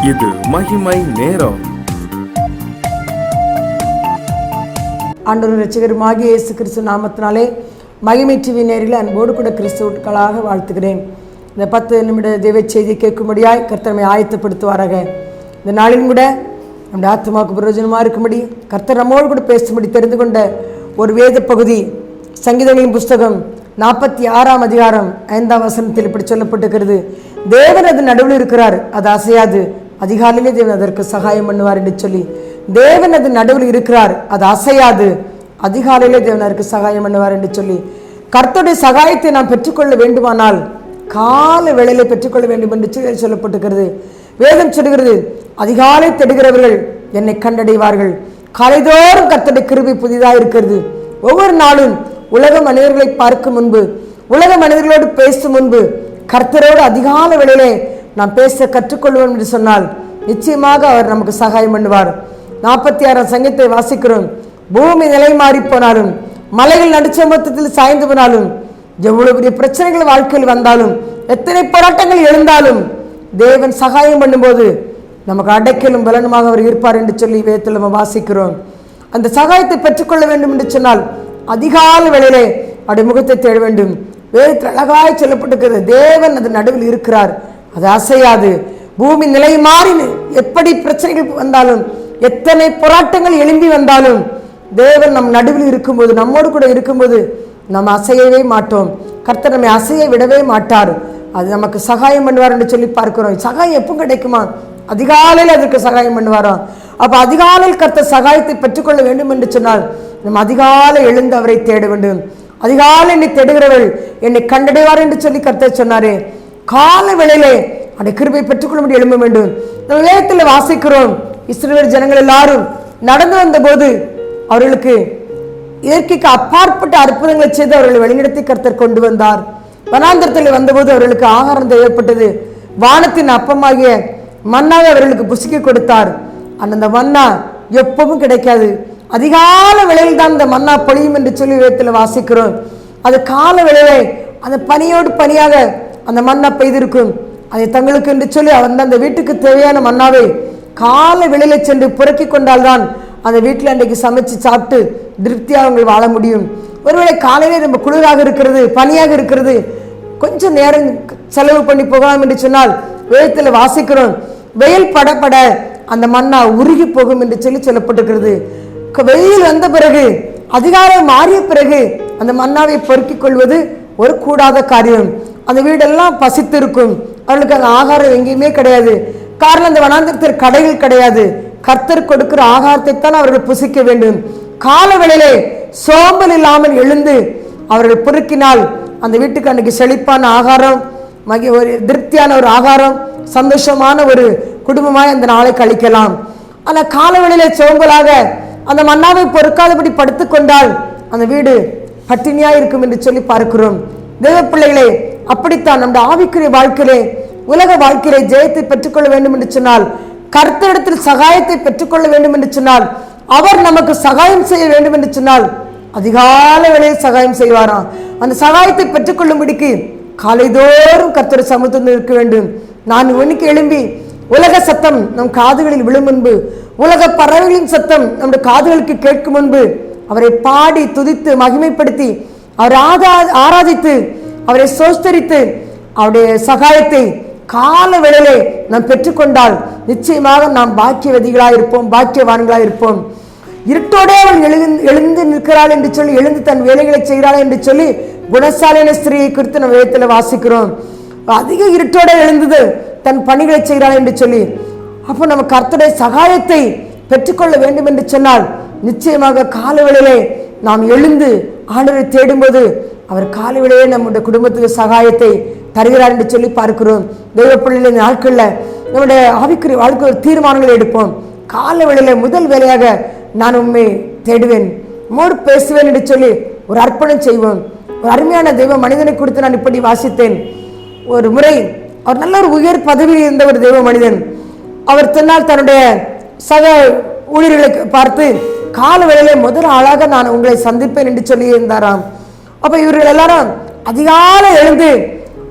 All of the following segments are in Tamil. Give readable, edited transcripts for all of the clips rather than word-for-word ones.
இது மகிமை நேரம். ஆண்டவரும் இரட்சகருமாகிய இயேசு கிறிஸ்து நாமத்தினாலே மகிமை டிவி நேயர்களை அன்போடு கூட கிறிஸ்துவுக்களாக வாழ்த்துகிறேன். இந்த 10 நிமிட தெய்வ செய்தி கேட்கும்படியாய் கர்த்தரை ஆயத்தப்படுத்துவாராக. இந்த நாளிலும் கூட நம்முடைய ஆத்மாவுக்கு பிரயோஜனமாக இருக்கும்படி கர்த்தர் நம்மோடு கூட பேசும்படி தெரிந்து கொண்ட ஒரு வேத பகுதி சங்கீதங்களின் புஸ்தகம் 46ஆம் அதிகாரம் 5ஆம் வசனத்தில் இப்படி சொல்லப்பட்டிருக்கிறது. தேவன் அது நடுவில் இருக்கிறார், அது அசையாது, அதிகாலையிலே தேவன் அதற்கு சகாயம் பண்ணுவார் என்று சொல்லி. தேவன் அது நடுவில் இருக்கிறார், அது அசையாது, அதிகாலையிலே தேவன் அதற்கு சகாயம் பண்ணுவார் என்று சொல்லி. கர்த்தருடைய சகாயத்தை நாம் பெற்றுக்கொள்ள வேண்டுமானால் கால வேளையிலே பெற்றுக்கொள்ள வேண்டும் என்று சொல்லப்பட்டிருக்கிறது. வேதம் சொல்கிறது, அதிகாலை தேடுகிறவர்கள் என்னை கண்டடைவார்கள். காலைதோறும் கர்த்தருடைய கிருபை புதிதாக இருக்கிறது. ஒவ்வொரு நாளும் உலக மனிதர்களை பார்க்கும் முன்பு, உலக மனிதர்களோடு பேசும் முன்பு கர்த்தரோடு அதிகால வேளையிலே நாம் பேச கற்றுக்கொள்வோம் என்று சொன்னால் நிச்சயமாக அவர் நமக்கு சகாயம் பண்ணுவார். 46ஆம் சங்கீதத்தை வாசிக்கிறோம். பூமி நிலை மாறி போனாலும், மலைகள் நடுச்சமூர்த்தத்தில் சாய்ந்து போனாலும், எவ்வளவு பெரிய பிரச்சனைகள் வாழ்க்கையில் வந்தாலும், எத்தனை போராட்டங்கள் எழுந்தாலும் தேவன் சகாயம் பண்ணும்போது நமக்கு அடைக்கலும் பலனுமாக அவர் இருப்பார் என்று சொல்லி வேதத்தில் நம்ம வாசிக்கிறோம். அந்த சகாயத்தை பெற்றுக்கொள்ள வேண்டும் என்று சொன்னால் அதிகால வேளையிலே அவருடைய முகத்தை தேட வேண்டும். வேதத்தில் அழகாய் சொல்லப்பட்டிருக்கிறது, தேவன் அது நடுவில் இருக்கிறார், அது அசையாது. பூமி நிலை மாறி எப்படி பிரச்சனைகள் வந்தாலும், எத்தனை போராட்டங்கள் எழும்பி வந்தாலும் தேவன் நம் நடுவில் இருக்கும்போது, நம்மோடு கூட இருக்கும்போது நம்ம அசையவே மாட்டோம். கர்த்தர் நம்மை அசைய விடவே மாட்டார். அது நமக்கு சகாயம் பண்ணுவார் என்று சொல்லி பார்க்கிறோம். சகாயம் எப்போ கிடைக்குமா? அதிகாலையில் அதற்கு சகாயம் பண்ணுவாராம். அப்போ அதிகாலையில் கர்த்தர் சகாயத்தை பெற்றுக்கொள்ள வேண்டும் என்று சொன்னால் நம்ம அதிகாலை எழுந்து அவரை தேட வேண்டும். அதிகாலை என்னை தேடுகிறவர்கள் என்னை கண்டடைவார் என்று சொல்லி கர்த்தர் சொன்னாரே. கால வேளையிலே அந்த கிருபை பெற்றுக்கொள்ள முடிய எழும்ப வேண்டும். நம்ம வேதத்தில் வாசிக்கிறோம், இஸ்ரவேல் ஜனங்கள் எல்லாரும் நடந்து வந்த போது அவர்களுக்கு இயற்கைக்கு அப்பாற்பட்ட அற்புதங்களை செய்து அவர்களை வழிநடத்தி கர்த்தர் கொண்டு வந்தார். வனாந்தரத்தில் வந்தபோது அவர்களுக்கு ஆகாரம் தேவைப்பட்டது. வானத்தின் அப்பமாகிய மன்னாவை அவர்களுக்கு புசிக்க கொடுத்தார். அந்த மன்னா எப்பவும் கிடைக்காது, அதிகால வேளையில் தான் அந்த மன்னா பொழியும் என்று சொல்லி வேதத்தில் வாசிக்கிறோம். அது கால வேளையிலே அந்த பனியோடு பனியாக அந்த மன்னா பெய்திருக்கும். அதை தங்களுக்கு என்று சொல்லி அந்த வீட்டுக்கு தேவையான மன்னாவை கால வேளையில சென்று புறக்கி கொண்டால்தான் அந்த வீட்டில் அன்றைக்கு சமைச்சு சாப்பிட்டு திருப்தியாக அவங்க வாழ முடியும். ஒருவேளை காலையிலே ரொம்ப குளிராக இருக்கிறது, பனியாக இருக்கிறது, கொஞ்சம் நேரம் செலவு பண்ணி போகலாம் என்று சொன்னால் வேதத்தில் வாசிக்கிறோம், வெயில் படப்பட அந்த மன்னா உருகி போகும் என்று சொல்லி சொல்லப்பட்டிருக்கிறது. வெயில் வந்த பிறகு, அதிகாலை மாறிய பிறகு அந்த மன்னாவை பொறுக்கிக் கொள்வது ஒரு கூடாத காரியம். அந்த வீடெல்லாம் பசித்து இருக்கும். அவர்களுக்கு அந்த ஆகாரம் எங்கேயுமே கிடையாது. காரணம், அந்த வனாந்தரத்தில் கடைகள் கிடையாது. கர்த்தர் கொடுக்கிற ஆகாரத்தை தான் அவர்கள் புசிக்க வேண்டும். கால வேளையிலே சோம்பல் இல்லாமல் எழுந்து அவர்கள் பொறுக்கினால் அந்த வீட்டுக்கு அன்றைக்கு செழிப்பான ஆகாரம், ஒரு திருப்தியான ஒரு ஆகாரம், சந்தோஷமான ஒரு குடும்பமாய் அந்த நாளை கழிக்கலாம். ஆனால் கால வேளையிலே சோம்பலாக அந்த மன்னாவை பொறுக்காதபடி படுத்துக்கொண்டால் அந்த வீடு பட்டினியாய் இருக்கும் என்று சொல்லி பார்க்கிறோம். தேவ பிள்ளைகளே, அப்படித்தான் நம்முடைய ஆவிக்குரிய வாழ்க்கையிலே, உலக வாழ்க்கையிலே ஜெயத்தை பெற்றுக்கொள்ள வேண்டும் என்று சொன்னால், கர்த்தரிடத்தில் சகாயத்தை பெற்றுக்கொள்ள வேண்டும் என்று சொன்னால், அவர் நமக்கு சகாயம் செய்ய வேண்டும் என்று சொன்னால் அதிகால வேளையில் சகாயம் செய்வாராம். அந்த சகாயத்தை பெற்றுக்கொள்ளும்படிக்கு காலைதோறும் கர்த்தர் சமூகத்தில் இருக்க வேண்டும். நான் இன்னைக்கு எழும்பி உலக சத்தம் நம் காதுகளில் விழும் முன்பு, உலக பறவைகளின் சத்தம் நம்முடைய காதுகளுக்கு கேட்கும் முன்பு அவரை பாடி துதித்து மகிமைப்படுத்தி அவரை ஆராதித்து அவரை சோஸ்தரித்து அவருடைய சகாயத்தை கால வேளையிலே நாம் பெற்றுக்கொண்டால் நிச்சயமாக நாம் பாக்கியவதிகளாக இருப்போம், பாக்கியவான்களாக இருப்போம். இருட்டோடே அவள் எழுந்து நிற்கிறாள் என்று சொல்லி, எழுந்து தன் வேலைகளை செய்கிறாள் என்று சொல்லி குணசாலின ஸ்திரியை குறித்து நம்ம வேதத்தில் வாசிக்கிறோம். அதிக இருட்டோட எழுந்தது தன் பணிகளை செய்கிறாள் என்று சொல்லி. அப்போ நம்ம கர்த்தருடைய சகாயத்தை பெற்றுக்கொள்ள வேண்டும் என்று சொன்னால் நிச்சயமாக கால வேளையிலே நாம் எழுந்து ஆண்டவரை தேடும்போது அவர் கால வேளையிலே நம்முடைய குடும்பத்துக்கு சகாயத்தை தருகிறார் என்று சொல்லி பார்க்கிறோம். தெய்வ பிள்ளைகளின் நாட்களில் நம்முடைய ஆவிக்குரிய வாழ்க்கை ஒரு தீர்மானங்களை எடுப்போம். கால வேளையில முதல் வேலையாக நான் உண்மை தேடுவேன், மோடு பேசுவேன் என்று சொல்லி ஒரு அர்ப்பணம் செய்வோம். ஒரு அருமையான தெய்வ மனிதனை குறித்து நான் இப்படி வாசித்தேன். ஒரு முறை அவர் நல்ல ஒரு உயர் பதவியில் இருந்த ஒரு தெய்வ மனிதன். அவர் தன்னால் தன்னுடைய சக ஊழியர்களை பார்த்து கால வேளையிலே முதல் ஆளாக நான் உங்களை சந்திப்பேன் என்று சொல்லி இருந்தாராம். அப்ப இவர்கள் எல்லாரும் அதிகாலை எழுந்து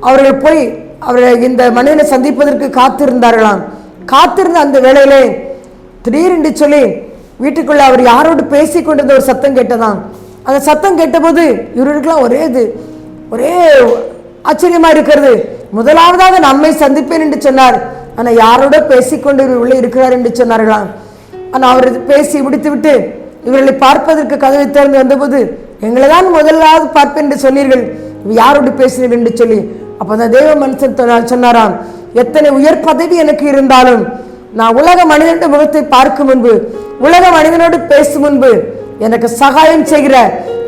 அவர்கள் போய் அவரை இந்த மனிதனை சந்திப்பதற்கு காத்திருந்தார்களாம். காத்திருந்த அந்த வேளையிலே திடீரென்று சொல்லி வீட்டுக்குள்ள அவர் யாரோடு பேசி கொண்டிருந்த ஒரு சத்தம் கேட்டதான். அந்த சத்தம் கேட்டபோது இவர்களுக்கெல்லாம் ஒரே ஆச்சரியமா இருக்கிறது. முதலாவதாக நம்மை சந்திப்பேன் என்று சொன்னார். ஆனால் யாரோட பேசிக்கொண்டு உள்ளே இருக்கிறார் என்று சொன்னார்களாம். ஆனால் அவர் பேசி முடித்து விட்டு இவர்களை பார்ப்பதற்கு கதவை திறந்து வந்தபோது எங்களை தான் முதலாவது பார்ப்பேன் என்று சொன்னீர்கள், யாரோடு பேசினீர்கள் என்று சொல்லி. அப்போ அந்த தேவ மனுஷன் சொன்னாராம், எத்தனை உயர் பதவி எனக்கு இருந்தாலும் நான் உலக மனிதனுடைய முகத்தை பார்க்கும் முன்பு, உலக மனிதனோடு பேசும் முன்பு எனக்கு சகாயம் செய்கிற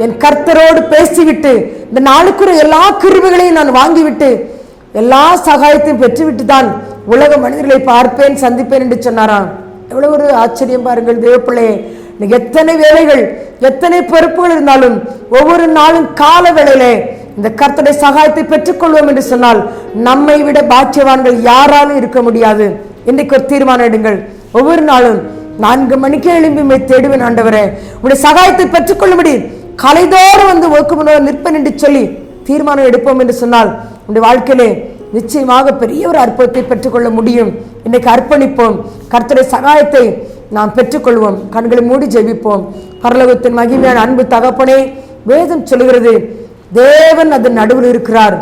என் கர்த்தரோடு பேசிவிட்டு இந்த நாளுக்குரிய எல்லா கிருபைகளையும் நான் வாங்கிவிட்டு எல்லா சகாயத்தையும் பெற்றுவிட்டு தான் உலக மனிதர்களை பார்ப்பேன் சந்திப்பேன் என்று சொன்னாராம். எவ்வளவு ஒரு ஆச்சரியம் பாருங்கள் தேவப்பிள்ளையே. எத்தனை வேலைகள் எத்தனை பொறுப்புகள் இருந்தாலும் ஒவ்வொரு நாளும் கால வேளையிலே இந்த கர்த்தருடைய சகாயத்தை பெற்றுக்கொள்வோம் என்று சொன்னால் நம்மை விட பாக்கியவான்கள் யாராலும் இருக்க முடியாது. இன்றைக்கு ஒரு தீர்மானம் எடுங்கள். ஒவ்வொரு நாளும் 4 மணிக்கு எழும்பி தேடுவேன் ஆண்டவரே, உடைய சகாயத்தை பெற்றுக்கொள்ளும்படி கலைதோறும் வந்து ஒக்குமுன்னோர் நிற்பேன் என்று சொல்லி தீர்மானம் எடுப்போம் என்று சொன்னால் உடைய வாழ்க்கையிலே நிச்சயமாக பெரிய ஒரு அற்புதத்தை பெற்றுக்கொள்ள முடியும். இன்றைக்கு அர்ப்பணிப்போம், கர்த்தருடைய சகாயத்தை நாம் பெற்றுக்கொள்வோம். கண்களை மூடி ஜெபிப்போம். பரலோகத்தின் மகிமையான அன்பு தகப்பனே, வேதம் சொல்லுகிறது தேவன் அதன் நடுவில் இருக்கிறார்,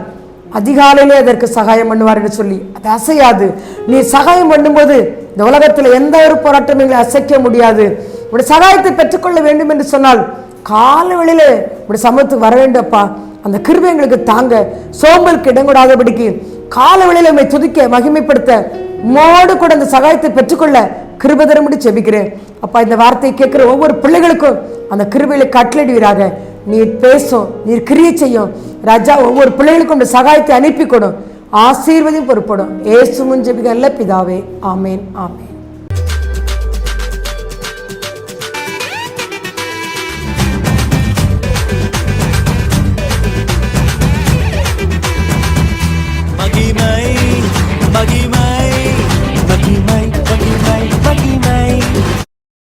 அதிகாலையிலே அதற்கு சகாயம் பண்ணுவார் என்று சொல்லி. அது அசையாது. நீ சகாயம் பண்ணும்போது இந்த உலகத்தில் எந்த ஒரு போராட்டம் எங்களை அசைக்க முடியாது. உடைய சகாயத்தை பெற்றுக்கொள்ள வேண்டும் என்று சொன்னால் கால வேளையிலே உடைய சமூகத்துக்கு வர வேண்டும்ப்பா. அந்த கிருபை எங்களுக்கு தாங்க, சோம்பலுக்கு இடங்கூடாதபடிக்கு கால வேளையில உம்மை துதிக்க மகிமைப்படுத்த மோடு கூட அந்த சகாயத்தை பெற்றுக்கொள்ள கிருபை தரும்படி ஜெபிக்கிறேன். அப்பா, இந்த வார்த்தையை கேட்கிற ஒவ்வொரு பிள்ளைகளுக்கும் அந்த கிருபையில கட்டளையிடுவீராக. நீர் பேசும், நீர் கிரியை செய்யும் ராஜா. ஒவ்வொரு பிள்ளைகளுக்கும் இந்த சகாயத்தை அனுப்பி கொடும், ஆசீர்வதியும் பொறுப்படும். ஏசு முன் ஜெபிக்க நல்ல பிதாவே, ஆமேன் ஆமேன். மகிமை